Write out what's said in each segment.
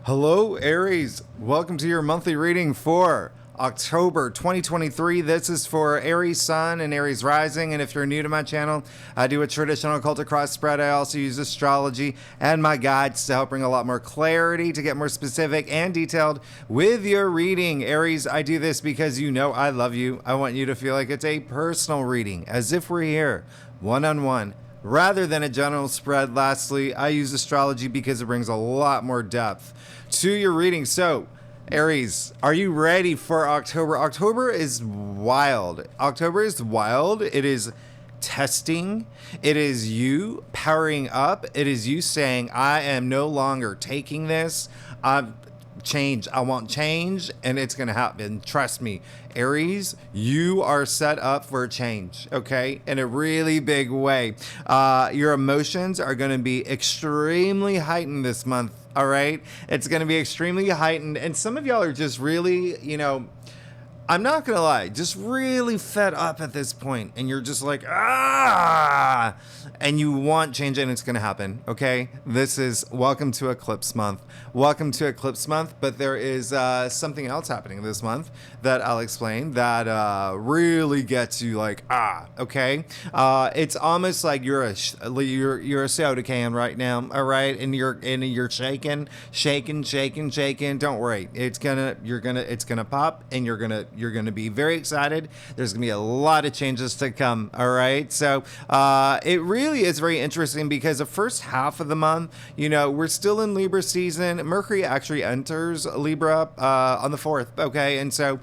Hello, Aries. Welcome to your monthly reading for October 2023. This is for Aries Sun and Aries Rising. And if you're new to my channel, I do a traditional occult cross spread. I also use astrology and my guides to help bring a lot more clarity, to get more specific and detailed with your reading. Aries, I do this because you know I love you. I want you to feel like it's a personal reading, as if we're here one-on-one, rather than a general spread. Lastly, I use astrology because it brings a lot more depth to your reading. So, Aries, are you ready for October? October is wild. October is wild. It is testing. It is you powering up. It is you saying, I am no longer taking this. Change. I want change, and it's going to happen. Trust me, Aries, you are set up for a change, okay? In a really big way. Your emotions are going to be extremely heightened this month, all right? It's going to be extremely heightened, and some of y'all are just really, I'm not going to lie, just really fed up at this point, and you're just like, and you want change, and it's going to happen, okay? This is welcome to Eclipse Month. Welcome to Eclipse Month, but there is something else happening this month that I'll explain that really gets you like, okay? It's almost like you're a soda can right now, all right? And you're shaking. Don't worry, it's gonna pop, and you're gonna be very excited. There's gonna be a lot of changes to come, all right? So it really is very interesting because the first half of the month, we're still in Libra season. Mercury actually enters Libra on the 4th, okay? And so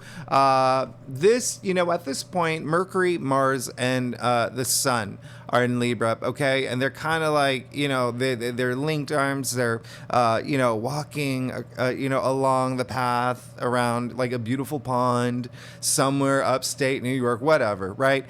this, at this point, Mercury, Mars, and the Sun are in Libra, okay? And they're kind of like, they're linked arms. They're, walking, along the path around like a beautiful pond somewhere upstate New York, whatever, right?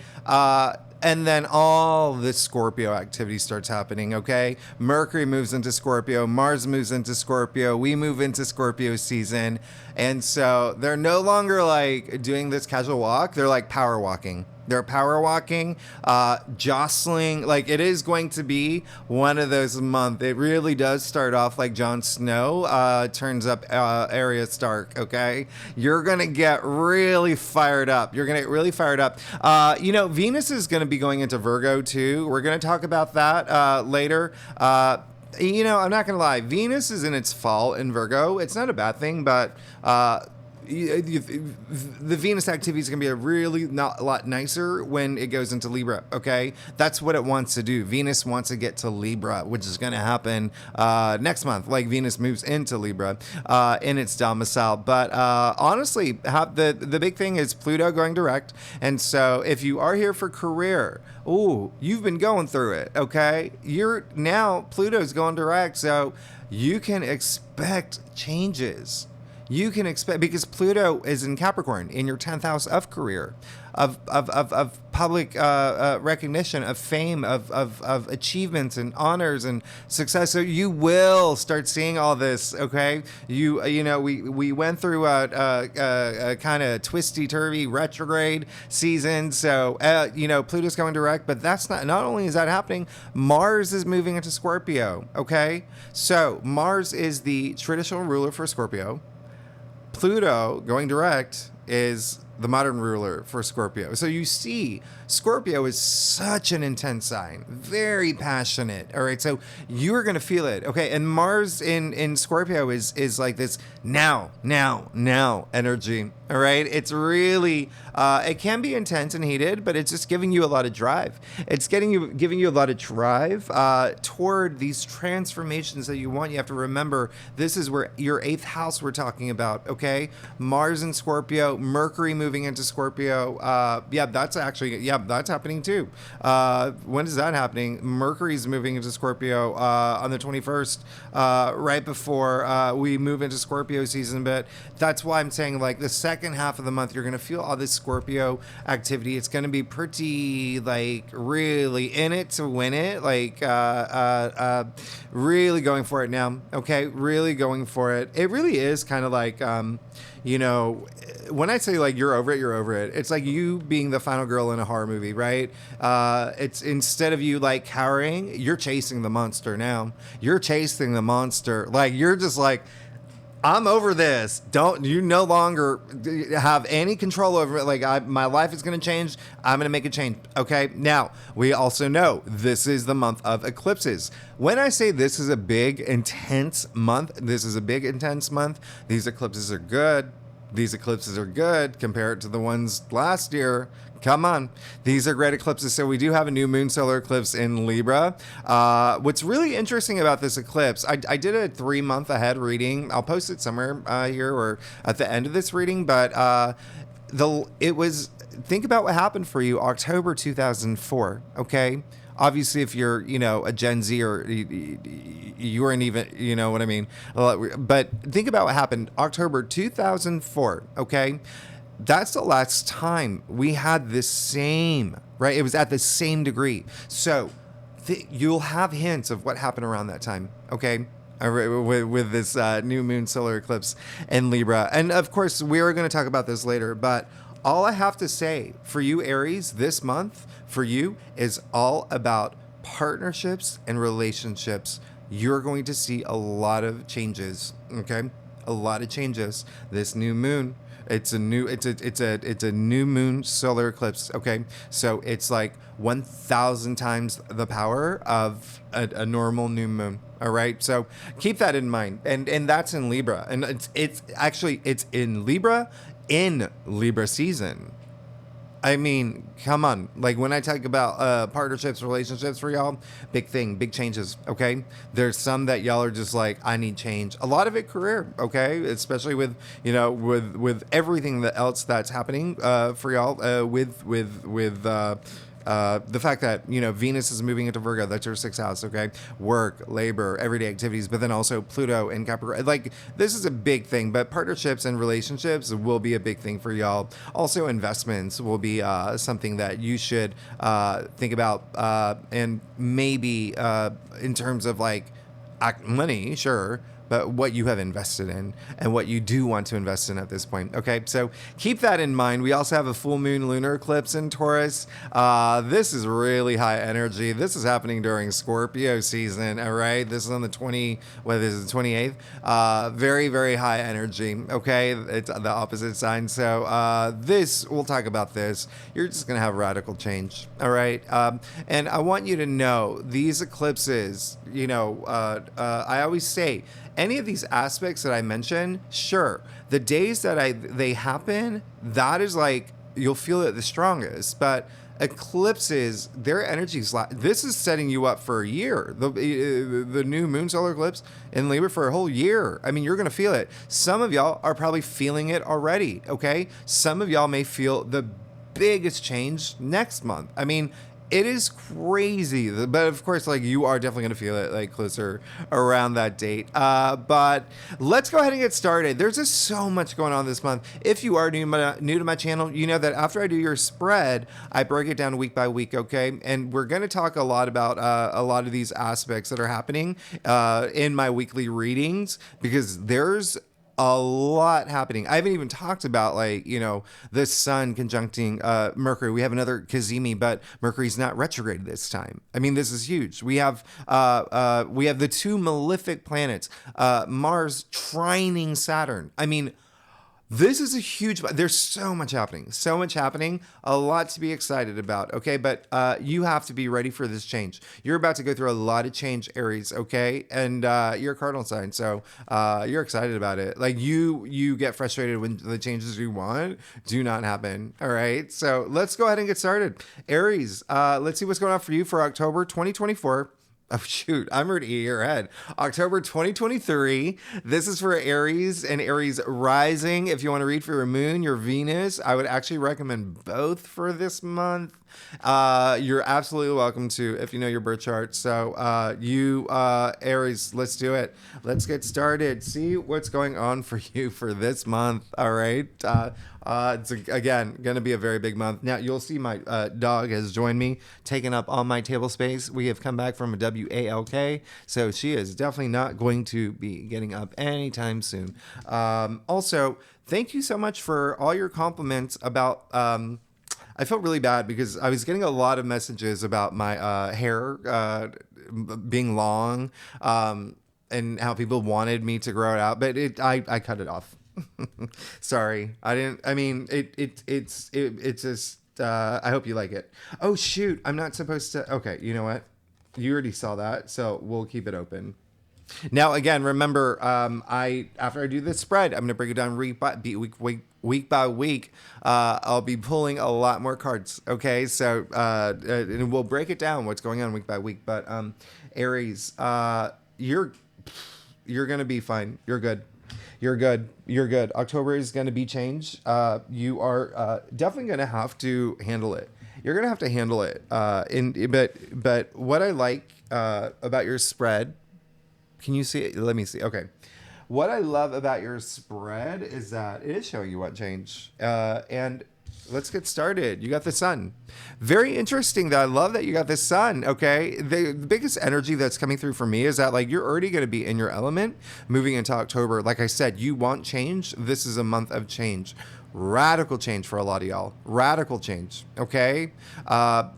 And then all this Scorpio activity starts happening, okay? Mercury moves into Scorpio, Mars moves into Scorpio, we move into Scorpio season. And so they're no longer like doing this casual walk, they're like power walking. They're power walking, jostling. Like, it is going to be one of those months. It really does start off like Jon Snow turns up Arya Stark, okay? You're going to get really fired up. Venus is going to be going into Virgo, too. We're going to talk about that later. I'm not going to lie. Venus is in its fall in Virgo. It's not a bad thing, but the Venus activity is going to be a lot nicer when it goes into Libra, okay? That's what it wants to do. Venus wants to get to Libra, which is going to happen next month. Like, Venus moves into Libra in its domicile. But honestly, the big thing is Pluto going direct. And so if you are here for career, you've been going through it, okay? Pluto's going direct, so you can expect changes. You can expect, because Pluto is in Capricorn, in your 10th house of career, of public recognition, of fame, of achievements and honors and success. So you will start seeing all this, okay? We went through a kind of twisty-turvy retrograde season. So, Pluto's going direct, but not only is that happening, Mars is moving into Scorpio, okay? So Mars is the traditional ruler for Scorpio. Pluto going direct is the modern ruler for Scorpio. So you see, Scorpio is such an intense sign, very passionate. All right, so you're gonna feel it, okay? And Mars in Scorpio is like this now energy. All right, it's really it can be intense and heated, but it's just giving you a lot of drive. It's giving you a lot of drive toward these transformations that you want. You have to remember, this is where your 8th house we're talking about, okay? Mars in Scorpio, Mercury moving into Scorpio. That's happening too. When is that happening? Mercury's moving into Scorpio on the 21st, right before we move into Scorpio season. But that's why I'm saying, like, the second half of the month, you're going to feel all this Scorpio activity. It's going to be pretty, like, really in it to win it. Like, really going for it now. Okay, really going for it. It really is kind of like, when I say like you're over it, it's like you being the final girl in a horror movie, right? It's instead of you like cowering, you're chasing the monster now. You're chasing the monster. Like, you're just like, I'm over this. Don't you no longer have any control over it. Like my life is going to change. I'm going to make a change. Okay. Now we also know this is the month of eclipses. When I say this is a big, intense month, this is a big, intense month. These eclipses are good. These eclipses are good compared to the ones last year. Come on. These are great eclipses. So we do have a new moon solar eclipse in Libra. What's really interesting about this eclipse, I did a 3-month ahead reading. I'll post it somewhere here or at the end of this reading. But think about what happened for you October 2004. Okay. Obviously, if you're, a Gen Z or you weren't even, you know what I mean? But think about what happened October 2004, okay? That's the last time we had the same, right? It was at the same degree. So you'll have hints of what happened around that time, okay? With this new moon solar eclipse in Libra. And of course, we are going to talk about this later, but all I have to say for you, Aries, this month for you is all about partnerships and relationships. You're going to see a lot of changes, okay? A lot of changes. This new moon, it's a new moon solar eclipse, okay? So it's like 1,000 times the power of a normal new moon. All right, so keep that in mind, and that's in Libra, and it's in Libra in Libra season. I mean, come on. Like when I talk about partnerships, relationships for y'all, big thing, big changes. Okay, there's some that y'all are just like, I need change. A lot of it career. Okay, especially with with everything else that's happening for y'all with the fact that Venus is moving into Virgo, that's your 6th house, okay? Work, labor, everyday activities, but then also Pluto and Capricorn. Like this is a big thing, but partnerships and relationships will be a big thing for y'all. Also, investments will be something that you should think about, and maybe in terms of like money, sure. But what you have invested in and what you do want to invest in at this point. Okay, so keep that in mind. We also have a full moon lunar eclipse in Taurus. This is really high energy. This is happening during Scorpio season. All right, this is on the 28th. Very, very high energy. Okay, it's the opposite sign. So we'll talk about this. You're just gonna have radical change. All right, and I want you to know these eclipses. I always say, any of these aspects that I mentioned, sure, the days that they happen, that is like, you'll feel it the strongest. But eclipses, their energy is this is setting you up for a year. The new moon solar eclipse in Libra for a whole year. I mean, you're going to feel it. Some of y'all are probably feeling it already, okay? Some of y'all may feel the biggest change next month. I mean, it is crazy, but of course, like you are definitely going to feel it like closer around that date. But let's go ahead and get started. There's just so much going on this month. If you are new to my channel, you know that after I do your spread, I break it down week by week, okay? And we're going to talk a lot about a lot of these aspects that are happening in my weekly readings, because there's a lot happening. I haven't even talked about the sun conjuncting Mercury. We have another Kazemi, but Mercury's not retrograde this time. I mean, this is huge. We have the 2 malefic planets, Mars trining Saturn. I mean, this is a huge, there's so much happening, a lot to be excited about, okay? But you have to be ready for this change. You're about to go through a lot of change, Aries, okay? And you're a cardinal sign, so you're excited about it. Like you get frustrated when the changes you want do not happen, all right? So let's go ahead and get started. Aries, let's see what's going on for you for October 2024. Oh, shoot. I'm already a year ahead. October 2023. This is for Aries and Aries rising. If you want to read for your moon, your Venus, I would actually recommend both for this month. You're absolutely welcome to if you know your birth chart. So Aries, let's do it. Let's get started. See what's going on for you for this month. All right. It's again going to be a very big month. Now you'll see my dog has joined me, taking up all my table space. We have come back from a WALK, so she is definitely not going to be getting up anytime soon. Also, thank you so much for all your compliments about. I felt really bad because I was getting a lot of messages about my hair being long. and how people wanted me to grow it out, but I cut it off. Sorry, I didn't. I mean, it's just. I hope you like it. Oh shoot, I'm not supposed to. Okay, you know what? You already saw that, so we'll keep it open. Now, again, remember, after I do this spread, I'm going to break it down week by week. I'll be pulling a lot more cards. Okay, so and we'll break it down what's going on week by week. But Aries, you're going to be fine. You're good. You're good. You're good. October is going to be change. You are definitely going to have to handle it. You're going to have to handle it. But what I like about your spread. Can you see it? Let me see. Okay. What I love about your spread is that it is showing you what changed. And let's get started. You got the sun. Very interesting that I love that you got the sun. Okay. The biggest energy that's coming through for me is that like you're already going to be in your element moving into October. Like I said, you want change. This is a month of change. Radical change for a lot of y'all. Radical change. Okay.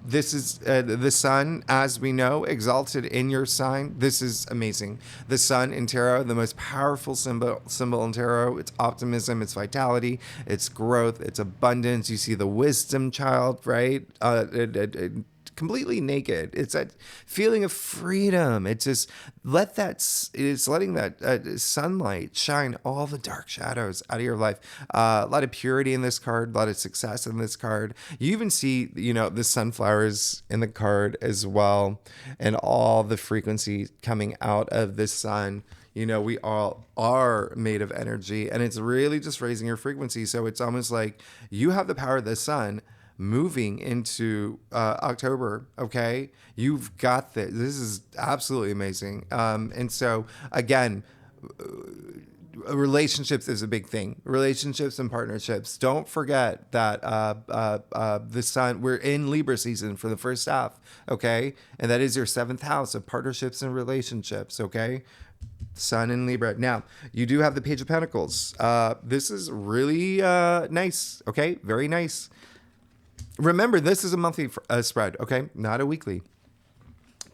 This is the sun, as we know, exalted in your sign. This is amazing. The sun in tarot, the most powerful symbol in tarot. It's optimism, it's vitality, it's growth, it's abundance. You see the wisdom child, right? Completely naked. It's that feeling of freedom. It's just it's letting that sunlight shine all the dark shadows out of your life. A lot of purity in this card, a lot of success in this card. You even see, the sunflowers in the card as well, and all the frequency coming out of the sun. We all are made of energy, and it's really just raising your frequency. So it's almost like you have the power of the sun moving into October. Okay, you've got this. This is absolutely amazing. And so again, relationships is a big thing. Relationships and partnerships. Don't forget that the sun. We're in Libra season for the first half. Okay, and that is your 7th house of partnerships and relationships. Okay. Sun in Libra. Now, you do have the Page of Pentacles. This is really nice. Okay, very nice. Remember, this is a monthly spread, okay? Not a weekly.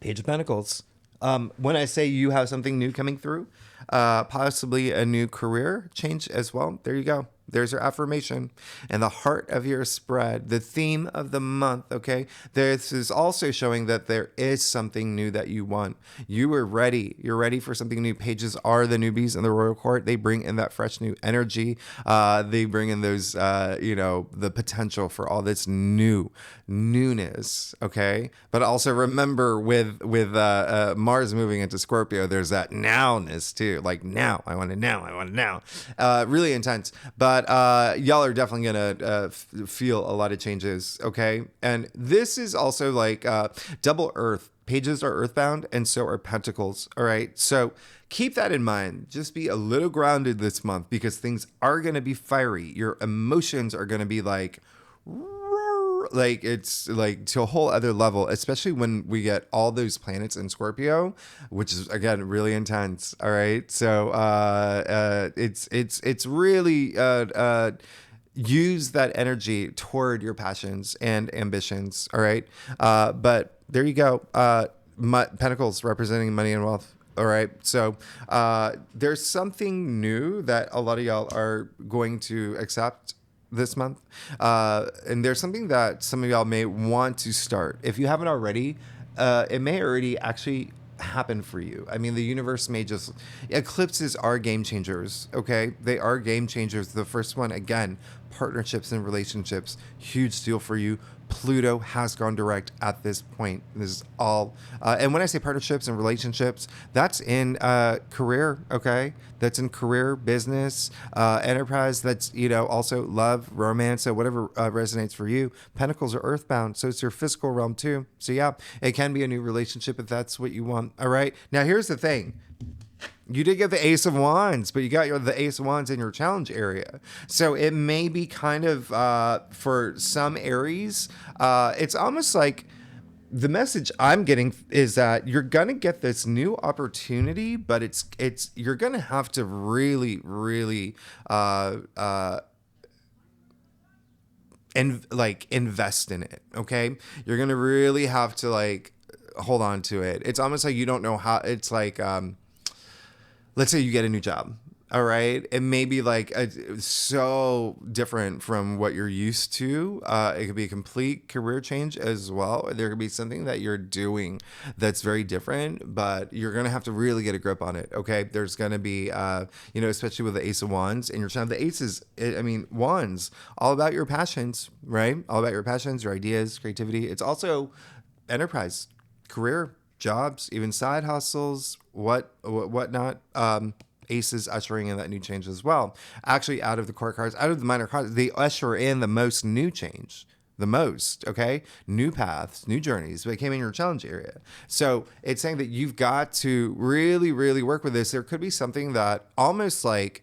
Page of Pentacles. When I say you have something new coming through, possibly a new career change as well, there you go. There's your affirmation and the heart of your spread, the theme of the month. Okay. This is also showing that there is something new that you want. You are ready. You're ready for something new. Pages are the newbies in the royal court. They bring in that fresh new energy. They bring in those, the potential for all this newness. Okay. But also remember with Mars moving into Scorpio, there's that nowness too. Like now, I want it now. I want it now. Really intense. But y'all are definitely going to feel a lot of changes, okay? And this is also like double earth. Pages are earthbound, and so are pentacles, all right? So keep that in mind. Just be a little grounded this month because things are going to be fiery. Your emotions are going to be like it's like to a whole other level, especially when we get all those planets in Scorpio, which is again really intense. All right, so it's really use that energy toward your passions and ambitions. All right, but there you go. Pentacles representing money and wealth. All right. So there's something new that a lot of y'all are going to accept this month. And there's something that some of y'all may want to start. If you haven't already, it may already actually happen for you. I mean, the universe may just... Eclipses are game changers, okay? They are game changers. The first one, again, partnerships and relationships. Huge deal for you. Pluto has gone direct at this point. This is all... and when I say partnerships and relationships, that's in career, okay? That's in career, business, enterprise. That's, also love, romance, so whatever resonates for you. Pentacles are earthbound, so it's your physical realm too. So yeah, it can be a new relationship if that's what you want, all right? Now, here's the thing. You did get the Ace of Wands, but you got the Ace of Wands in your challenge area. So it may be kind of, for some Aries, it's almost like the message I'm getting is that you're going to get this new opportunity, but you're going to have to really, really, invest in it. Okay. You're going to really have to hold on to it. It's almost like you don't know how. It's like, let's say you get a new job. All right. It may be like so different from what you're used to. It could be a complete career change as well. There could be something that you're doing that's very different, but you're going to have to really get a grip on it. Okay. There's going to be, especially with the Ace of Wands in your channel, the aces, wands, all about your passions, right? All about your passions, your ideas, creativity. It's also enterprise, career, jobs, even side hustles, whatnot. Aces ushering in that new change as well. Actually, out of the court cards, out of the minor cards, they usher in the most new change. The most, okay? New paths, new journeys that came in your challenge area. So it's saying that you've got to really, really work with this. There could be something that almost like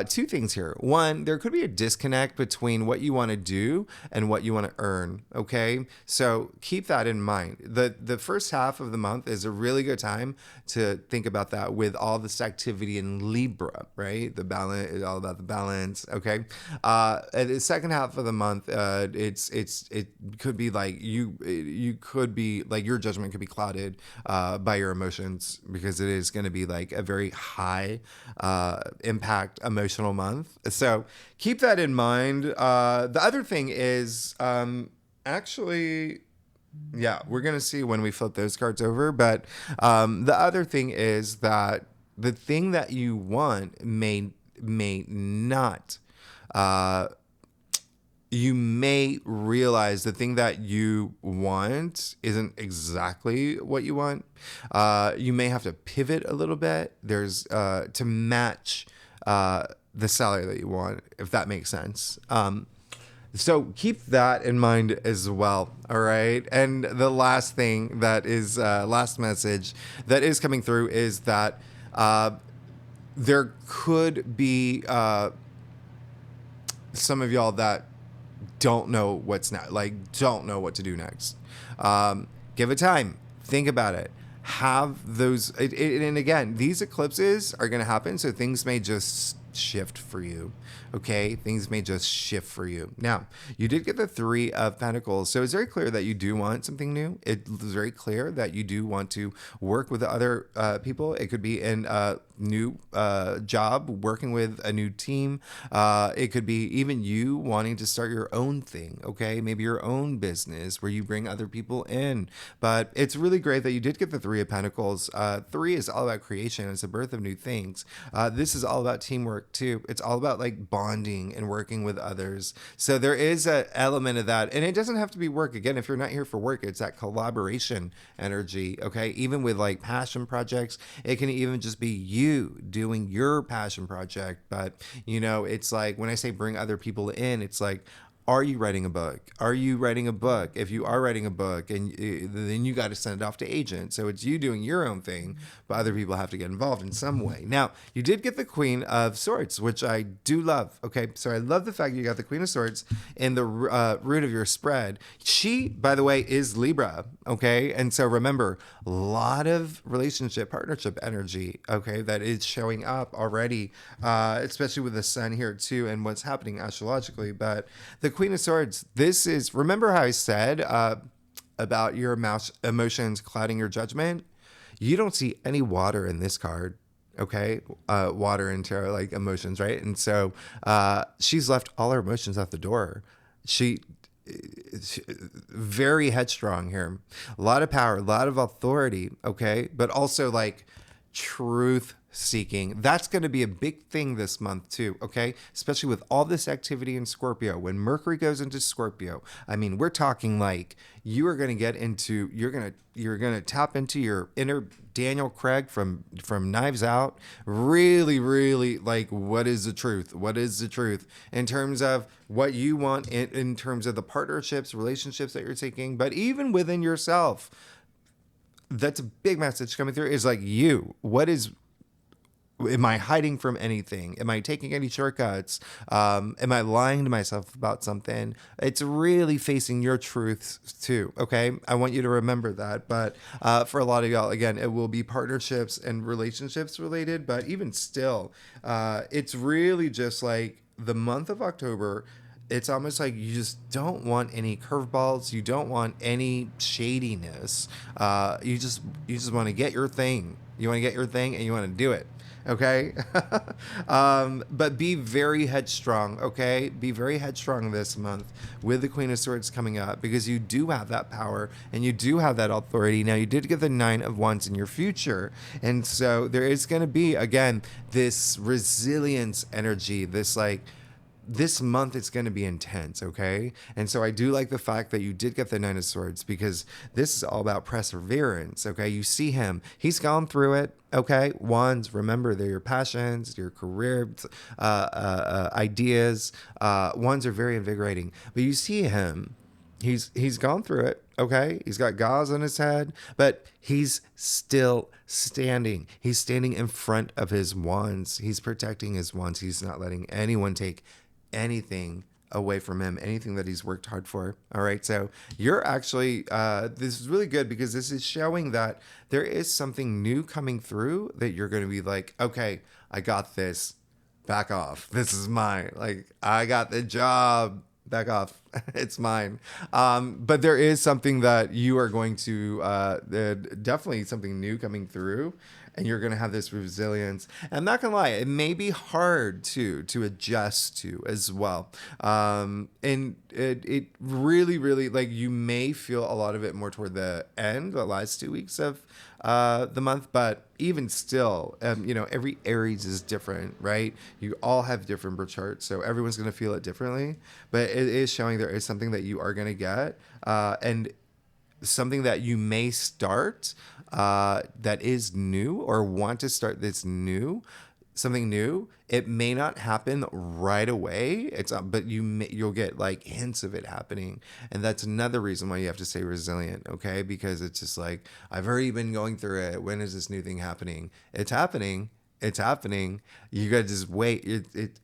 two things here. One, there could be a disconnect between what you want to do and what you want to earn. Okay, so keep that in mind. The first half of the month is a really good time to think about that with all this activity in Libra, right? The balance is all about the balance. Okay, and the second half of the month, it could be like you could be like your judgment could be clouded by your emotions because it is going to be like a very high impact emotional month. So keep that in mind. The other thing is actually, yeah, we're going to see when we flip those cards over. But the other thing is that the thing that you want may not. You may realize the thing that you want isn't exactly what you want. You may have to pivot a little bit. There's to match the salary that you want, if that makes sense. So keep that in mind as well. All right. And the last thing that is last message that is coming through is that there could be some of y'all that don't know what's next, like don't know what to do next. Give it time. Think about it. Have those, and again, these eclipses are going to happen, so things may just shift for you. Okay, things may just shift for you. Now, you did get the Three of Pentacles, so it's very clear that you do want something new. It's very clear that you do want to work with other people. It could be in a new job, working with a new team. It could be even you wanting to start your own thing. Okay, maybe your own business where you bring other people in. But it's really great that you did get the Three of Pentacles. Three is all about creation. It's the birth of new things. This is all about teamwork too. It's all about like bonding and working with others. So there is an element of that. And it doesn't have to be work. Again, if you're not here for work, it's that collaboration energy. Okay. Even with like passion projects, it can even just be you doing your passion project. But, it's like when I say bring other people in, it's like, are you writing a book? Are you writing a book? If you are writing a book, and then you got to send it off to agents. So it's you doing your own thing, but other people have to get involved in some way. Now, you did get the Queen of Swords, which I do love. Okay, so I love the fact you got the Queen of Swords in the root of your spread. She, by the way, is Libra. Okay, and so remember, a lot of relationship, partnership energy. Okay, that is showing up already, especially with the Sun here too, and what's happening astrologically. But the Queen of Swords, this is, remember how I said about your emotions clouding your judgment? You don't see any water in this card, okay? Water in tarot, like emotions, right? And so she's left all her emotions at the door. She very headstrong here. A lot of power, a lot of authority, okay? But also like truth seeking. That's going to be a big thing this month too, okay? Especially with all this activity in Scorpio. When Mercury goes into Scorpio, I mean, we're talking like you are going to get into, you're going to tap into your inner Daniel Craig from Knives Out. Really, really like, what is the truth? What is the truth in terms of what you want in terms of the partnerships, relationships that you're taking, but even within yourself. That's a big message coming through is like am I hiding from anything? Am I taking any shortcuts? Am I lying to myself about something? It's really facing your truths too. Okay. I want you to remember that. But for a lot of y'all, again, it will be partnerships and relationships related. But even still, it's really just like the month of October. It's almost like you just don't want any curveballs. You don't want any shadiness. You just want to get your thing. You want to get your thing and you want to do it. Okay. But be very headstrong. Okay. Be very headstrong this month with the Queen of Swords coming up, because you do have that power and you do have that authority. Now, you did get the Nine of Wands in your future. And so there is going to be, again, this resilience energy, this month it's going to be intense, okay? And so I do like the fact that you did get the Nine of Swords, because this is all about perseverance, okay? You see him. He's gone through it, okay? Wands, remember, they're your passions, your career ideas. Wands are very invigorating. But you see him. He's gone through it, okay? He's got gauze on his head, but he's still standing. He's standing in front of his wands. He's protecting his wands. He's not letting anyone take anything away from him, anything that he's worked hard for. All right. So you're actually, this is really good, because this is showing that there is something new coming through that you're going to be like, okay, I got this. Back off. This is mine. Like, I got the job. Back off. It's mine. But there is something that you are going to, definitely something new coming through, and you're going to have this resilience. And I'm not going to lie, it may be hard to adjust to as well. And it really, really, like, you may feel a lot of it more toward the end, the last 2 weeks of the month, but even still, every Aries is different, right? You all have different birth charts, so everyone's going to feel it differently, but it is showing there is something that you are going to get, and something that you may start that is new, or want to start this new, something new. It may not happen right away. But you'll get like hints of it happening, and that's another reason why you have to stay resilient. Okay, because it's just like, I've already been going through it. When is this new thing happening? It's happening. It's happening. You gotta just wait.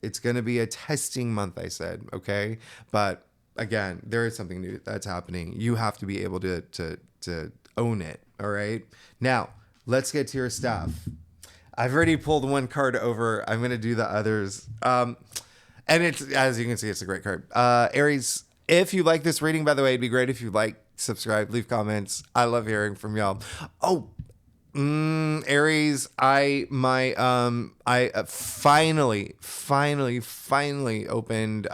It's gonna be a testing month, I said. Okay, but again, there is something new that's happening. You have to be able to own it. All right. Now let's get to your stuff. I've already pulled one card over. I'm going to do the others. And it's, as you can see, it's a great card. Aries, if you like this reading, by the way, it'd be great if you like, subscribe, leave comments. I love hearing from y'all. Oh, Aries, I finally opened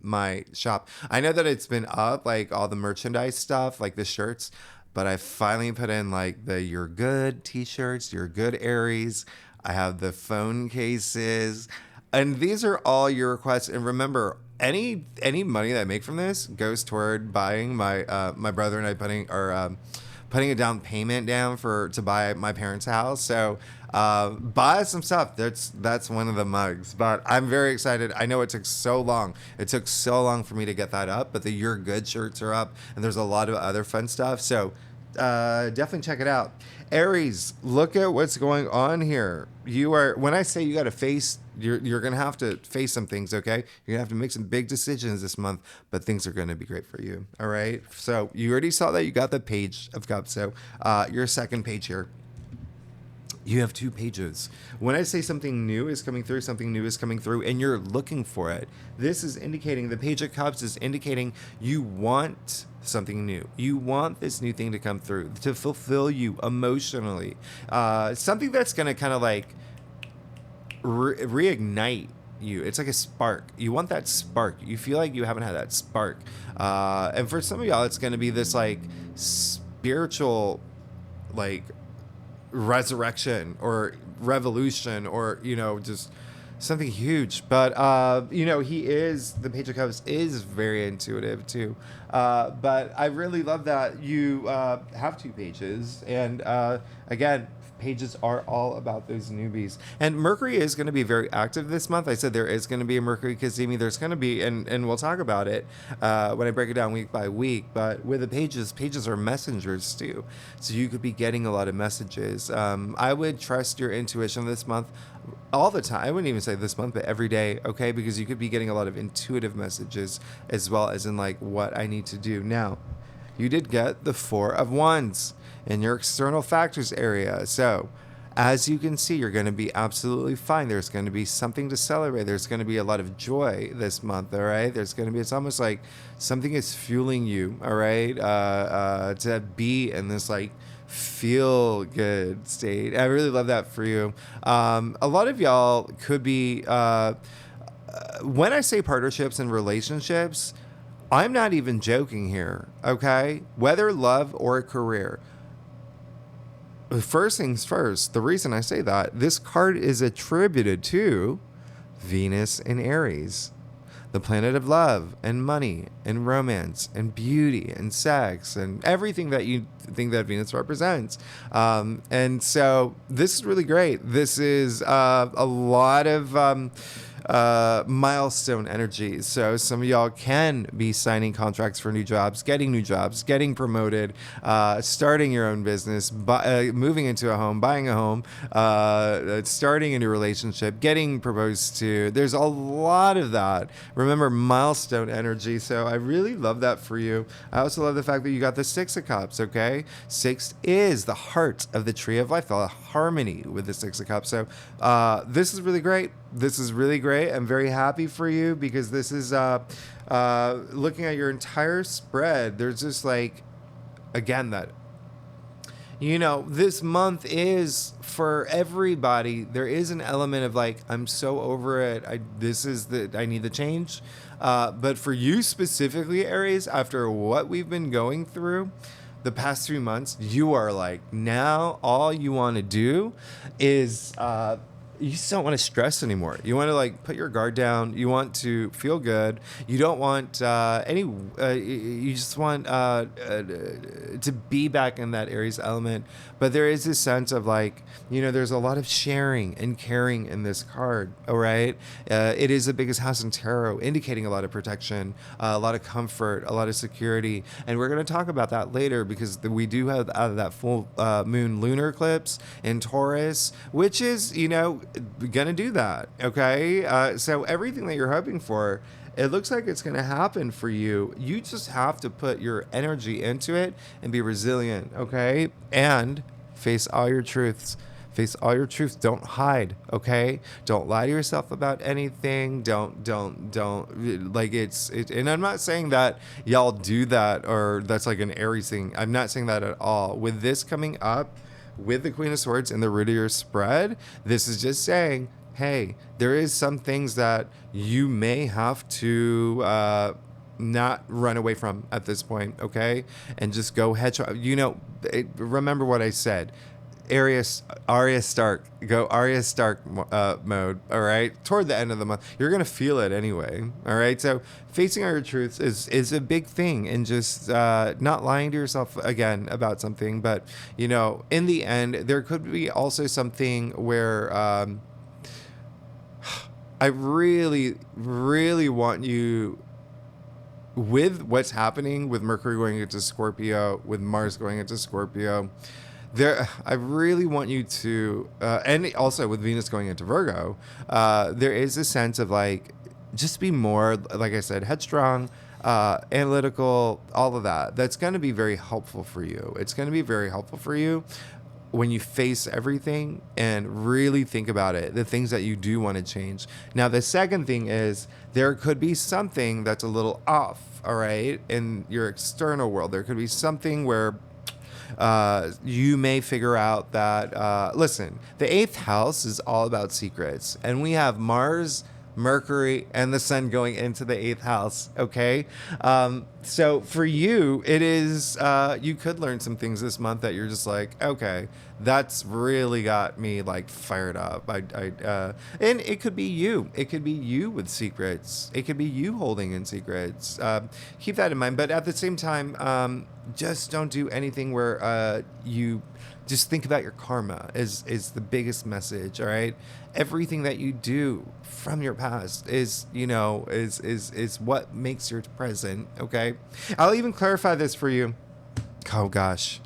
my shop. I know that it's been up, like all the merchandise stuff, like the shirts, but I finally put in like the You're Good t-shirts, You're Good Aries. I have the phone cases, and these are all your requests. And remember, any money that I make from this goes toward buying my my brother and I putting a down payment down to buy my parents' house. So buy some stuff. That's one of the mugs. But I'm very excited. I know it took so long. It took so long for me to get that up, but the You're Good shirts are up, and there's a lot of other fun stuff. So definitely check it out. Aries, look at what's going on here. When I say you got to face, you're going to have to face some things, okay? You're going to have to make some big decisions this month, but things are going to be great for you, all right? So you already saw that you got the Page of Cups. So your second page here. You have 2 pages. When I say something new is coming through, something new is coming through, and you're looking for it, this is indicating, the Page of Cups is indicating you want something new. You want this new thing to come through, to fulfill you emotionally. Something that's going to kind of like reignite you. It's like a spark. You want that spark. You feel like you haven't had that spark. And for some of y'all, it's going to be this like spiritual, like, resurrection or revolution, or just something huge. But the Page of Cups is very intuitive too, but I really love that you have 2 pages, and again, pages are all about those newbies. And Mercury is going to be very active this month. I said there is going to be a Mercury Kazemi. There's going to be, and we'll talk about it when I break it down week by week. But with the pages are messengers too. So you could be getting a lot of messages. I would trust your intuition this month all the time. I wouldn't even say this month, but every day, okay? Because you could be getting a lot of intuitive messages, as well as in like what I need to do. Now, you did get the 4 of Wands in your external factors area. So as you can see, you're going to be absolutely fine. There's going to be something to celebrate. There's going to be a lot of joy this month. All right. It's almost like something is fueling you. All right. To be in this like feel good state. I really love that for you. A lot of y'all could be, when I say partnerships and relationships, I'm not even joking here, okay? Whether love or a career. First things first, the reason I say that, this card is attributed to Venus in Aries, the planet of love and money and romance and beauty and sex and everything that you think that Venus represents. And so this is really great. This is a lot of milestone energy. So some of y'all can be signing contracts for new jobs, getting promoted, starting your own business, moving into a home, buying a home, starting a new relationship, getting proposed to. There's a lot of that. Remember, milestone energy. So I really love that for you. I also love the fact that you got the Six of Cups, okay? Six is the heart of the tree of life, the harmony with the Six of Cups. So this is really great. This is really great. I'm very happy for you because this is looking at your entire spread. There's just like, again, that, you know, this month is for everybody. There is an element of like, I'm so over it. I need the change. But for you specifically, Aries, after what we've been going through the past 3 months, you are like, now all you want to do is you just don't want to stress anymore. You want to like put your guard down. You want to feel good. You don't want you just want to be back in that Aries element. But there is this sense of like, you know, there's a lot of sharing and caring in this card. All right. It is the biggest house in tarot, indicating a lot of protection, a lot of comfort, a lot of security. And we're going to talk about that later because we do have that full moon lunar eclipse in Taurus, which is, you know, gonna do that. Okay, so everything that you're hoping for, it looks like it's gonna happen for you. You just have to put your energy into it and be resilient. Okay, and face all your truths. Face all your truths. Don't hide. Okay, don't lie to yourself about anything. Don't like it's. And I'm not saying that y'all do that or that's like an Aries thing. I'm not saying that at all. With this coming up, with the Queen of Swords in the root of your spread, this is just saying, hey, there is some things that you may have to not run away from at this point, okay? And just go headshot. You know, remember what I said. Arya Stark, go Arya Stark mode, all right? Toward the end of the month. You're going to feel it anyway, all right? So facing all your truths is a big thing, and just not lying to yourself again about something. But, you know, in the end, there could be also something where I really, really want you, with what's happening with Mercury going into Scorpio, with Mars going into Scorpio, I really want you to, and also with Venus going into Virgo, there is a sense of like, just be more, like I said, headstrong, analytical, all of that. That's going to be very helpful for you. It's going to be very helpful for you when you face everything and really think about it, the things that you do want to change. Now, the second thing is there could be something that's a little off, all right, in your external world. There could be something where you may figure out that, listen, the 8th house is all about secrets, and we have Mars, Mercury, and the Sun going into the 8th house, okay? So for you, it is, you could learn some things this month that you're just like, okay, that's really got me like fired up. And it could be you. It could be you with secrets. It could be you holding in secrets. Keep that in mind. But at the same time, just don't do anything where you just think about your karma is the biggest message. All right, everything that you do from your past is, you know, is what makes your present. Okay, I'll even clarify this for you. Oh gosh,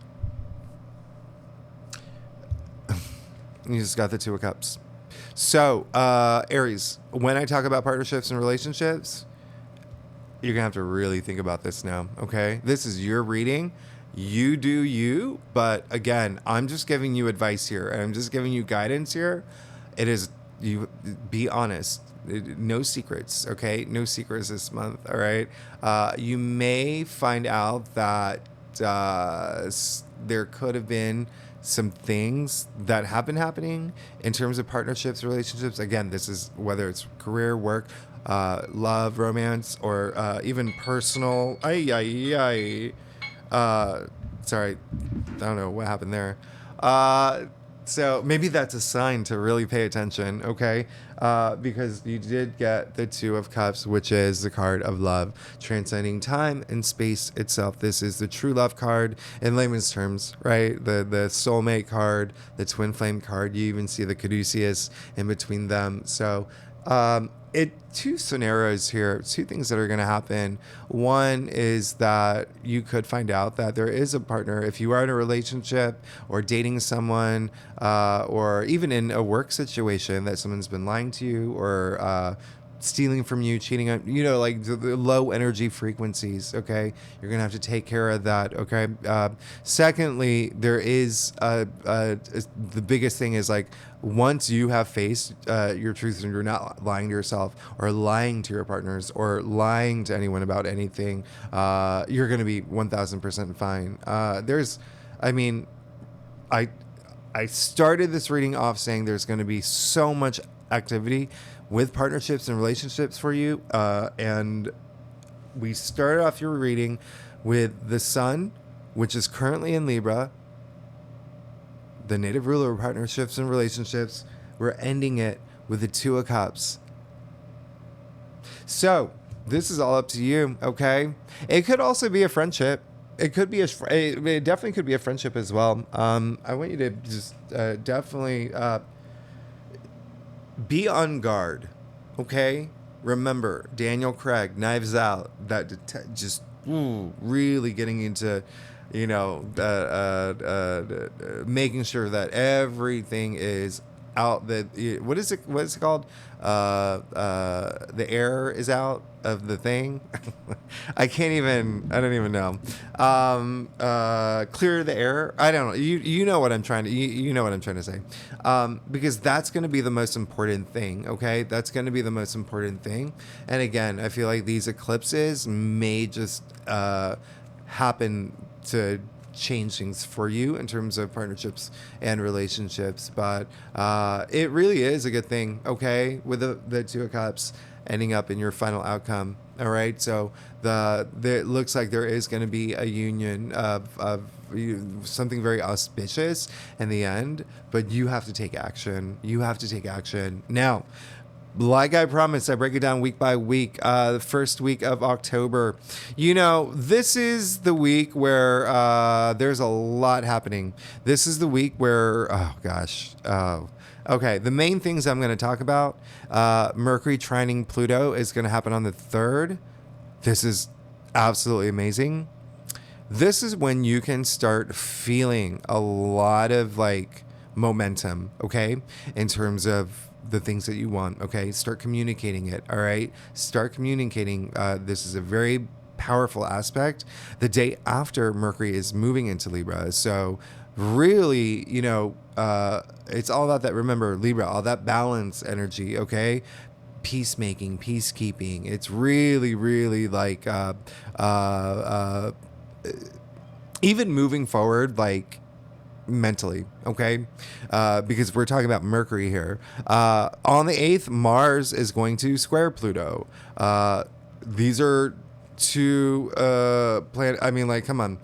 you just got the Two of Cups. So Aries, when I talk about partnerships and relationships, you're gonna have to really think about this now. Okay, this is your reading. You do you, but again, I'm just giving you advice here, and I'm just giving you guidance here. It is, you be honest. No secrets, okay? No secrets this month, all right? You may find out that there could have been some things that have been happening in terms of partnerships, relationships. Again, this is whether it's career, work, love, romance, or even personal. Sorry, I don't know what happened there. So maybe that's a sign to really pay attention, okay? Because you did get the Two of Cups, which is the card of love, transcending time and space itself. This is the true love card in layman's terms, right? The soulmate card, the twin flame card. You even see the caduceus in between them. So two scenarios here, two things that are going to happen. One is that you could find out that there is a partner if you are in a relationship or dating someone, or even in a work situation, that someone's been lying to you or stealing from you, cheating on, like the low energy frequencies. Okay, you're gonna have to take care of that. Okay. Secondly, there is the biggest thing is like, once you have faced your truth and you're not lying to yourself or lying to your partners or lying to anyone about anything, you're going to be 1000% fine. I started this reading off saying there's going to be so much activity with partnerships and relationships for you. And we started off your reading with the sun, which is currently in Libra, the native ruler of partnerships and relationships. We're ending it with the Two of Cups. So this is all up to you, okay? It could also be a friendship. It definitely could be a friendship as well. I want you to just definitely be on guard, okay? Remember, Daniel Craig, Knives Out, that really getting into, making sure that everything is out. What is it called? The air is out of the thing. I don't even know. Clear the air. I don't know. You know what I'm trying to, you know what I'm trying to say. Because that's going to be the most important thing. Okay. That's going to be the most important thing. And again, I feel like these eclipses may just, happen to change things for you in terms of partnerships and relationships, but it really is a good thing, okay, with the Two of Cups ending up in your final outcome. All right, so it looks like there is going to be a union of something very auspicious in the end, but you have to take action. Now. Like I promised, I break it down week by week. The first week of October. This is the week where there's a lot happening. This is the week where, okay. The main things I'm going to talk about, Mercury trining Pluto is going to happen on the 3rd. This is absolutely amazing. This is when you can start feeling a lot of momentum, okay, in terms of the things that you want. Okay, start communicating it. All right, start communicating. This is a very powerful aspect the day after Mercury is moving into Libra. So really, it's all about that. Remember, Libra, all that balance energy. Okay, peacemaking, peacekeeping. It's really, really even moving forward, mentally, okay, because we're talking about Mercury here. On the 8th, Mars is going to square Pluto. These are two planet. I mean, come on,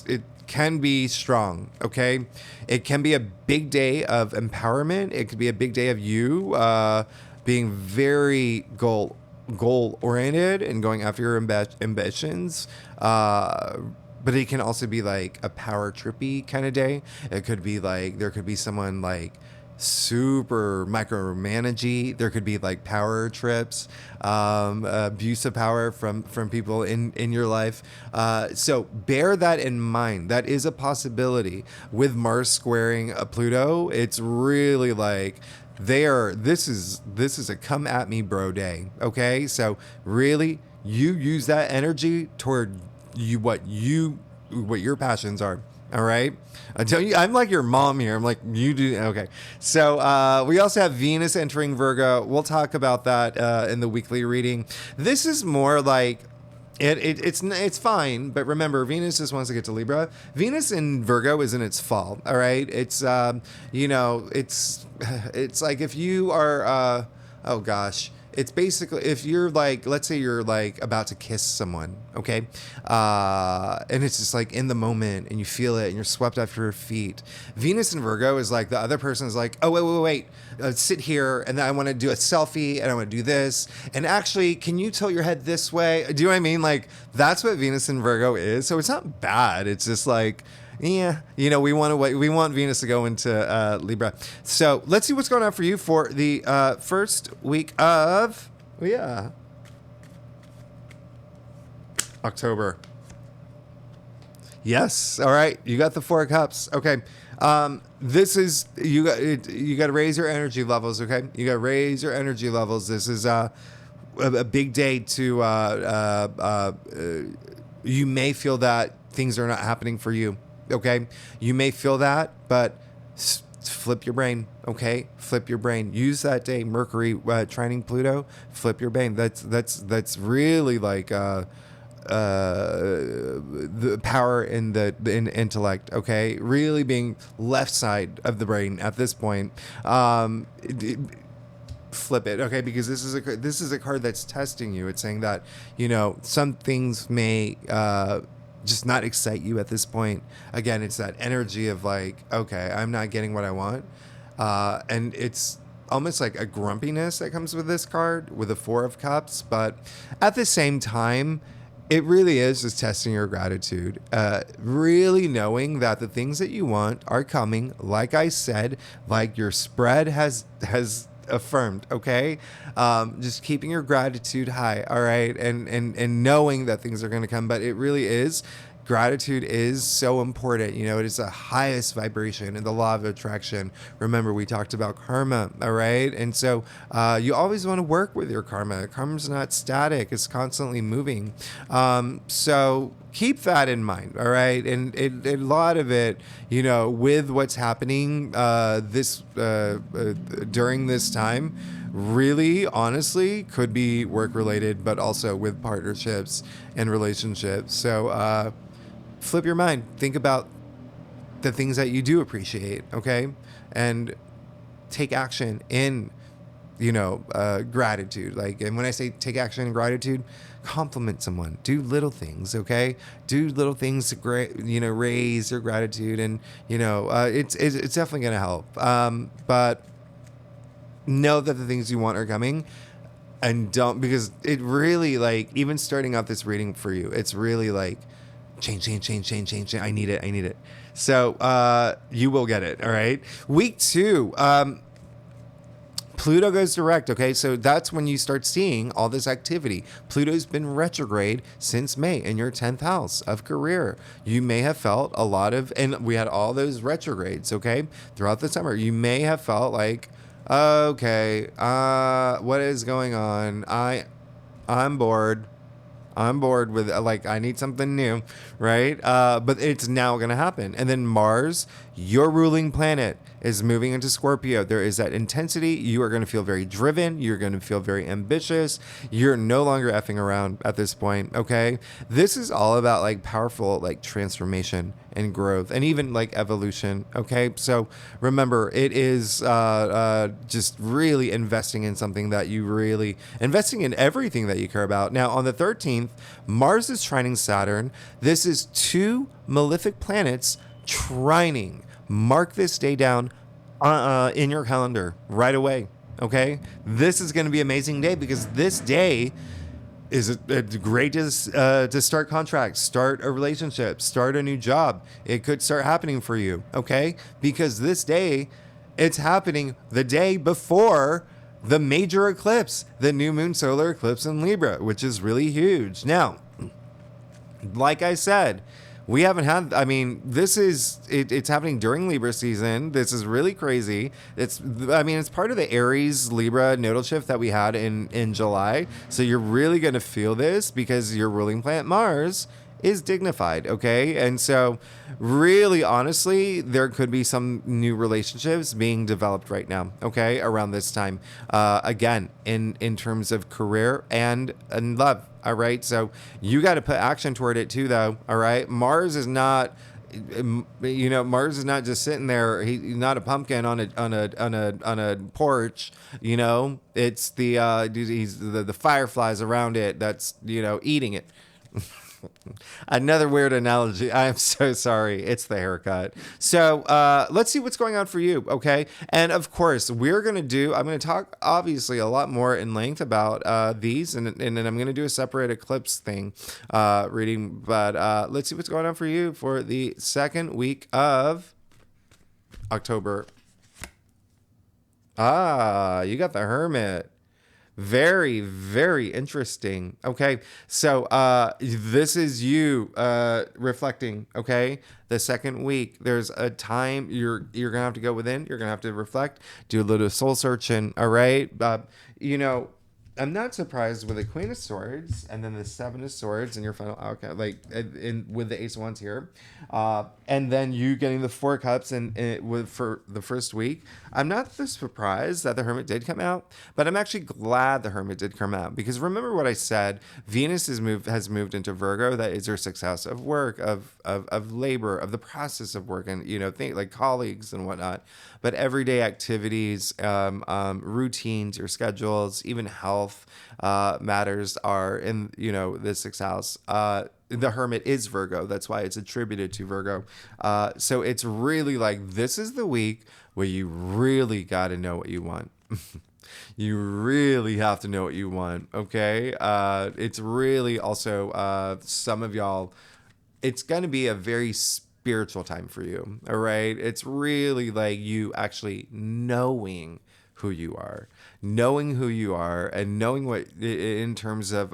it can be strong, okay. It can be a big day of empowerment. It could be a big day of you being very goal oriented and going after your ambitions. But it can also be a power trippy kind of day. It could be there could be someone super micromanagey. There could be power trips, abuse of power from people in your life. So bear that in mind. That is a possibility with Mars squaring a Pluto. It's really this is a come at me bro day. Okay, so really you use that energy toward what your passions are. All right, I'm like your mom here. I'm like, you do. Okay, so we also have Venus entering Virgo. We'll talk about that in the weekly reading. This is more It's fine, but remember, Venus just wants to get to Libra. Venus in Virgo is in its fall. All right, it's it's like if you are oh gosh. It's basically if you're like, let's say you're like about to kiss someone, okay? And it's just like in the moment and you feel it and you're swept off your feet. Venus in Virgo is like the other person is like, oh, wait. Sit here and then I want to do a selfie and I want to do this. And actually, can you tilt your head this way? Do you know what I mean? Like that's what Venus in Virgo is. So it's not bad. It's just like, yeah, we want Venus to go into Libra. So let's see what's going on for you for the first week of October. Yes, all right, you got the Four of Cups. Okay, this is you got to raise your energy levels. Okay, you got to raise your energy levels. This is a big day to. You may feel that things are not happening for you. Okay, you may feel that, but flip your brain. Okay, flip your brain. Use that day, Mercury trining Pluto. Flip your brain. That's really like the power in the intellect. Okay, really being left side of the brain at this point. Flip it, okay, because this is a card that's testing you. It's saying that some things may just not excite you at this point. Again, it's that energy of like, okay, I'm not getting what I want. And it's almost like a grumpiness that comes with this card with the Four of Cups. But at the same time, it really is just testing your gratitude. Really knowing that the things that you want are coming. Like I said, like your spread has affirmed, okay? Just keeping your gratitude high, all right? And knowing that things are going to come, but it really is. Gratitude is so important. It is the highest vibration in the law of attraction. Remember, we talked about karma, all right? And so you always want to work with your karma. Karma's not static. It's constantly moving. So keep that in mind, all right? And a lot of it, with what's happening during this time, really, honestly, could be work-related, but also with partnerships and relationships. So flip your mind. Think about the things that you do appreciate, okay? And take action in, gratitude. Like, and when I say take action in gratitude, compliment someone. Do little things, okay? Do little things to raise your gratitude, and it's definitely going to help. But know that the things you want are coming, and don't, because it really, like, even starting out this reading for you, it's really like change. I need it. So you will get it. All right. Week 2. Pluto goes direct, okay? So that's when you start seeing all this activity. Pluto's been retrograde since May in your 10th house of career. You may have felt a lot of, and we had all those retrogrades, okay, throughout the summer. You may have felt like, okay, what is going on? I'm bored. I'm bored with, like, I need something new, right? But it's now going to happen. And then Mars, your ruling planet, is moving into Scorpio. There is that intensity. You are going to feel very driven. You're going to feel very ambitious. You're no longer effing around at this point, okay? This is all about, like, powerful, like, transformation and growth and even, like, evolution, okay? So remember, it is just really investing in something that you really, investing in everything that you care about. Now, on the 13th, Mars is trining Saturn. This is 2 malefic planets trining. Mark this day down in your calendar right away, okay? This is going to be an amazing day, because this day is great to start contracts, start a relationship, start a new job. It could start happening for you, okay? Because this day, it's happening the day before the major eclipse, the new moon solar eclipse in Libra, which is really huge. Now, like I said, we haven't had, it's happening during Libra season. This is really crazy. It's part of the Aries Libra nodal shift that we had in July. So you're really going to feel this, because your ruling planet Mars is dignified, okay? And so really honestly, there could be some new relationships being developed right now, okay, around this time. Again, in terms of career and love, all right? So you got to put action toward it too, though, all right? Mars is not Mars is not just sitting there. He's not a pumpkin on a porch. It's he's the fireflies around it that's eating it. Another weird analogy. I'm so sorry. It's the haircut. So let's see what's going on for you, okay? And of course, I'm going to talk obviously a lot more in length about these, and then I'm going to do a separate eclipse thing reading. But let's see what's going on for you for the second week of October. You got the Hermit. Very, very interesting. Okay. So this is you reflecting, okay? The second week, there's a time you're gonna have to go within, you're gonna have to reflect, do a little soul searching, all right? I'm not surprised with the Queen of Swords and then the Seven of Swords and your final outcome, with the Ace of Wands here, and then you getting the Four of Cups for the first week. I'm not surprised that the Hermit did come out, but I'm actually glad the Hermit did come out, because remember what I said. Venus has moved into Virgo. That is your success of work, of labor, of the process of work, and things like colleagues and whatnot. But everyday activities, routines, your schedules, even health matters are in the sixth house. The Hermit is Virgo. That's why it's attributed to Virgo. So it's really like, this is the week where you really got to know what you want. You really have to know what you want. Okay. It's really also, some of y'all, it's going to be a very spiritual time for you. All right. It's really like you actually knowing who you are, and knowing what, in terms of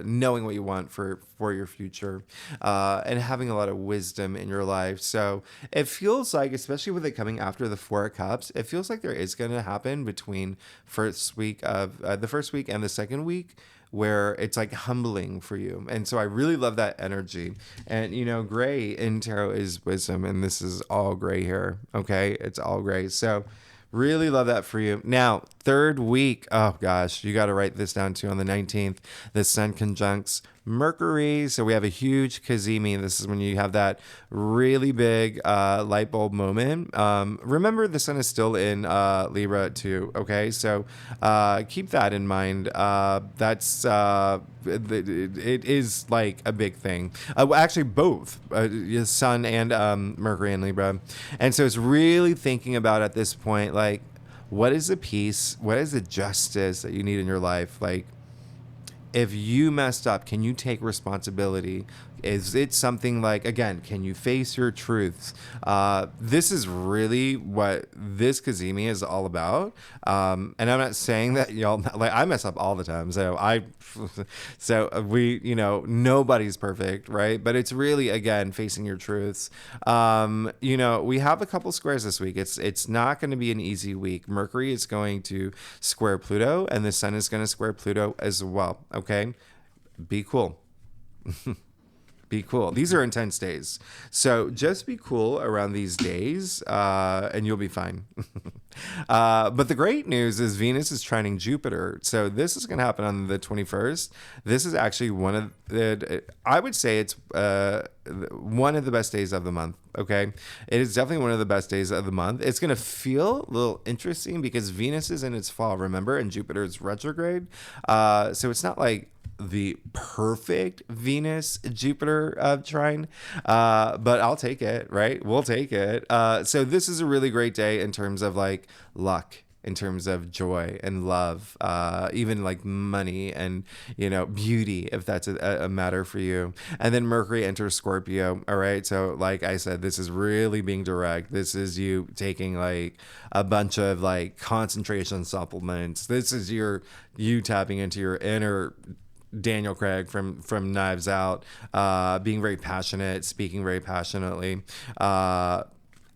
knowing what you want for your future, and having a lot of wisdom in your life. So it feels like, especially with it coming after the Four of Cups, it feels like there is going to happen between the first week and the second week, where it's like humbling for you. And so I really love that energy. And, gray in tarot is wisdom, and this is all gray here. Okay. It's all gray. So really love that for you. Now, third week. Oh gosh, you got to write this down too. On the 19th, the Sun conjuncts Mercury. So we have a huge Kazemi. This is when you have that really big light bulb moment. Remember, the Sun is still in Libra too. Okay, so keep that in mind. That's it is like a big thing. Actually, both Sun and Mercury in Libra, and so it's really thinking about at this point, like, what is the peace? What is the justice that you need in your life? Like, if you messed up, can you take responsibility? Is it something like, again, can you face your truths? This is really what this Kazemi is all about. And I'm not saying that y'all, like, I mess up all the time. So we, nobody's perfect, right? But it's really, again, facing your truths. We have a couple squares this week. It's not going to be an easy week. Mercury is going to square Pluto, and the Sun is going to square Pluto as well. Okay, be cool. Be cool. These are intense days. So just be cool around these days, and you'll be fine. But the great news is Venus is trining Jupiter. So this is going to happen on the 21st. This is actually I would say it's one of the best days of the month. Okay. It is definitely one of the best days of the month. It's going to feel a little interesting because Venus is in its fall, remember, and Jupiter is retrograde. So it's not like the perfect Venus Jupiter trine, but I'll take it, right? We'll take it. So this is a really great day in terms of like luck, in terms of joy and love, even like money and beauty, if that's a matter for you. And then Mercury enters Scorpio. All right, so like I said, this is really being direct. This is you taking like a bunch of like concentration supplements. This is you tapping into your inner Daniel Craig from Knives Out, being very passionate, speaking very passionately.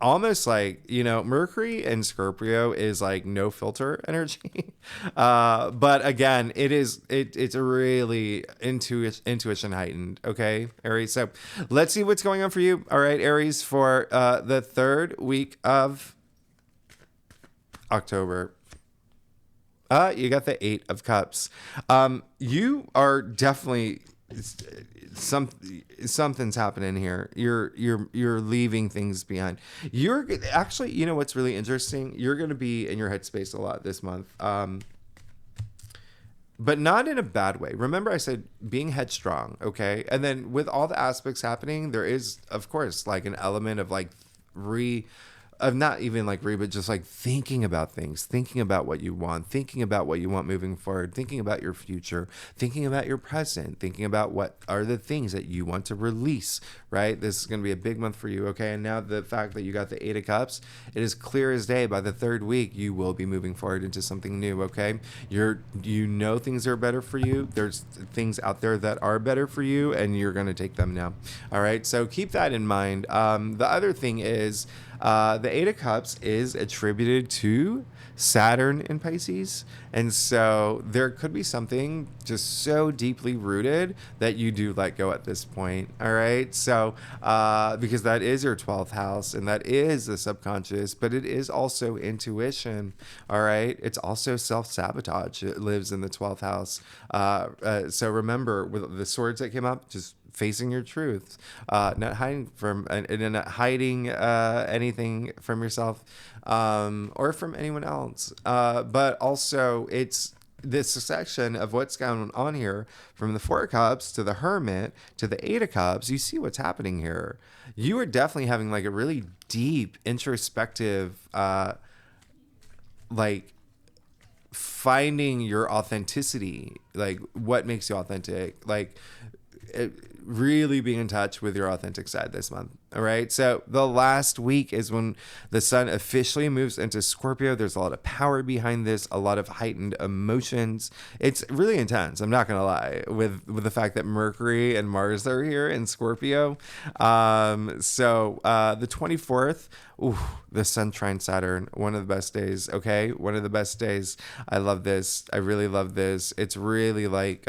almost like, Mercury and Scorpio is like no filter energy. But again, it's a really intuition heightened. Okay, Aries. So let's see what's going on for you. All right, Aries, for the third week of October. You got the Eight of Cups. You are definitely something's happening here. You're leaving things behind. You're actually, what's really interesting? You're going to be in your headspace a lot this month. But not in a bad way. Remember, I said being headstrong, okay? And then with all the aspects happening, there is, of course, like an element of like not even like but just like thinking about things, thinking about what you want, thinking about what you want moving forward, thinking about your future, thinking about your present, thinking about what are the things that you want to release, right? This is going to be a big month for you, okay? And now the fact that you got the Eight of Cups, it is clear as day. By the third week, you will be moving forward into something new, okay? Things are better for you. There's things out there that are better for you, and you're going to take them now, all right? So keep that in mind. The other thing is, the Eight of Cups is attributed to Saturn in Pisces. And so there could be something just so deeply rooted that you do let go at this point. All right. So, because that is your 12th house and that is the subconscious, but it is also intuition. All right. It's also self-sabotage. It lives in the 12th house. So remember, with the swords that came up, just facing your truths, not hiding anything from yourself or from anyone else. But also, it's this section of what's going on here, from the Four of Cups to the Hermit to the Eight of Cups. You see what's happening here. You are definitely having like a really deep introspective, like finding your authenticity, like what makes you authentic, like really being in touch with your authentic side this month. All right. So the last week is when the sun officially moves into Scorpio. There's a lot of power behind this, a lot of heightened emotions. It's really intense. I'm not going to lie, with the fact that Mercury and Mars are here in Scorpio. So the 24th, the sun trine Saturn, one of the best days. Okay. One of the best days. I love this. I really love this. It's really like,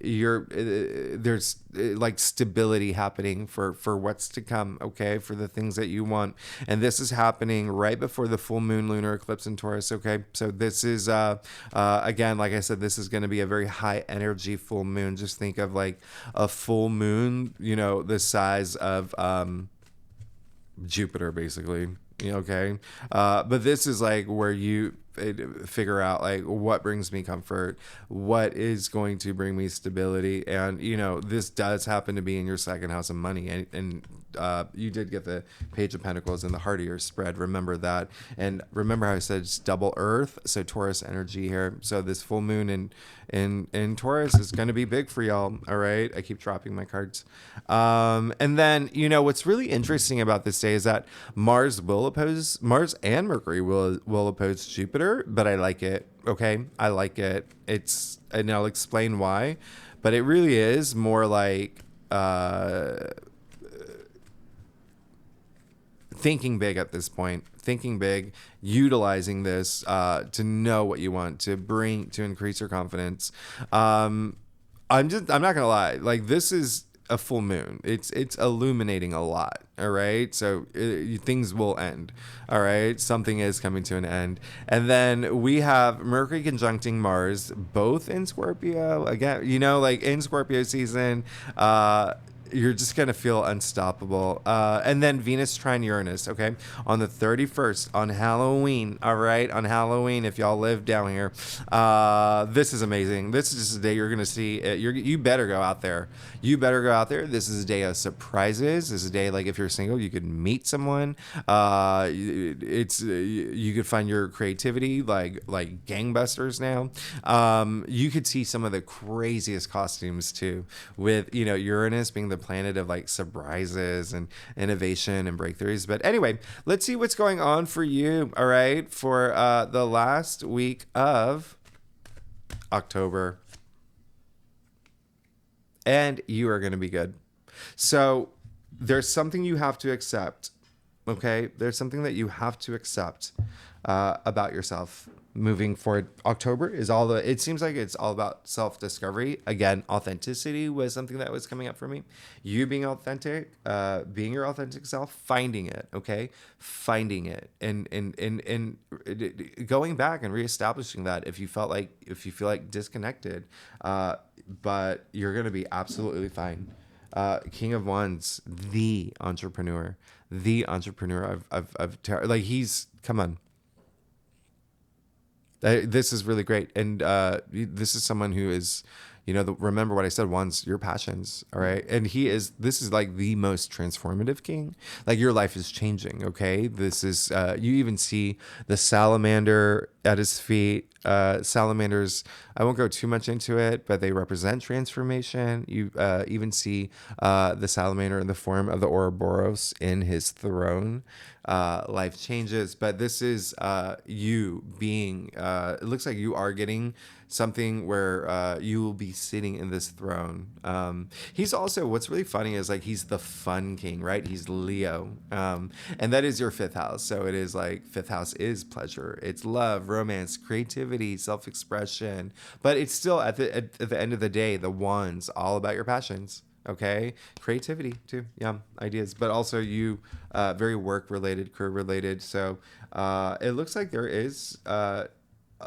there's like stability happening for what's to come, okay, for the things that you want. And this is happening right before the full moon lunar eclipse in Taurus, okay? So this is again, like I said, this is going to be a very high energy full moon. Just think of like a full moon, the size of Jupiter, basically. Okay. But this is like where you figure out like what brings me comfort, what is going to bring me stability. And this does happen to be in your second house of money, and you did get the Page of Pentacles in the heart of your spread. Remember that. And remember how I said it's double Earth, so Taurus energy here. So this full moon in Taurus is going to be big for y'all. All right. I keep dropping my cards. And then, what's really interesting about this day is that Mars and Mercury will oppose Jupiter, but I like it. Okay. I like it. And I'll explain why, but it really is more like, thinking big at this point, thinking big, utilizing this to know what you want to bring to increase your confidence. I'm not gonna lie, like this is a full moon. It's illuminating a lot. All right, so things will end. All right, something is coming to an end, and then we have Mercury conjuncting Mars, both in Scorpio. Again, like in Scorpio season. You're just going to feel unstoppable. And then Venus trine Uranus, okay? On the 31st, on Halloween, all right? On Halloween, if y'all live down here. This is amazing. This is just a day you're going to see. You better go out there. You better go out there. This is a day of surprises. This is a day, like, if you're single, you could meet someone. You could find your creativity, like gangbusters now. You could see some of the craziest costumes, too, with, Uranus being the planet of like surprises and innovation and breakthroughs. But anyway, let's see what's going on for you. All right, for the last week of October, and you are going to be good. So there's something you have to accept Okay, there's something that you have to accept about yourself moving forward. October is it seems like it's all about self-discovery. Again, authenticity was something that was coming up for me. You being authentic, being your authentic self, finding it, okay? Finding it and going back and reestablishing that if you feel like disconnected, but you're going to be absolutely fine. King of Wands, the entrepreneur like he's, come on. This is really great. And this is someone who is, remember what I said, once your passions. All right. And this is like the most transformative king. Like your life is changing. Okay. This is, you even see the salamander at his feet. Salamanders, I won't go too much into it, but they represent transformation. You even see the salamander in the form of the Ouroboros in his throne. Life changes, but this is you being, it looks like you are getting something where you will be sitting in this throne. He's also, what's really funny is like he's the fun king, right? He's Leo, and that is your fifth house. So it is like fifth house is pleasure, it's love, romance, creativity, self-expression, but it's still at the end of the day, the wands all about your passions. Okay, creativity too, yeah, ideas, but also you very work related, career related. So it looks like there is a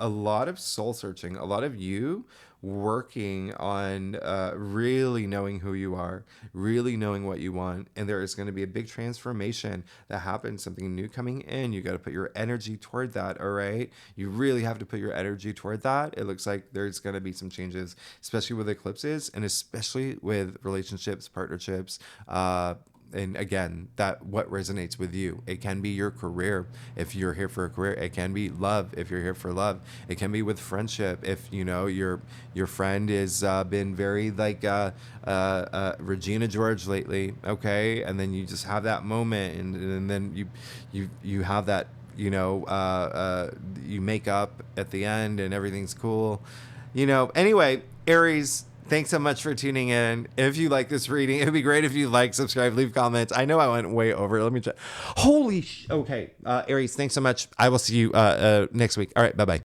lot of soul searching, a lot of you working on really knowing who you are, really knowing what you want. And there is going to be a big transformation that happens, something new coming in. You got to put your energy toward that. All right. You really have to put your energy toward that. It looks like there's going to be some changes, especially with eclipses and especially with relationships, partnerships, and again, that what resonates with you. It can be your career if you're here for a career. It can be love if you're here for love. It can be with friendship if your friend has been very like Regina George lately, okay, and then you just have that moment, and then you have that, you make up at the end and everything's cool. Anyway, Aries, thanks so much for tuning in. If you like this reading, it'd be great if you like, subscribe, leave comments. I know I went way over. Let me check. Okay. Aries, thanks so much. I will see you next week. All right. Bye-bye.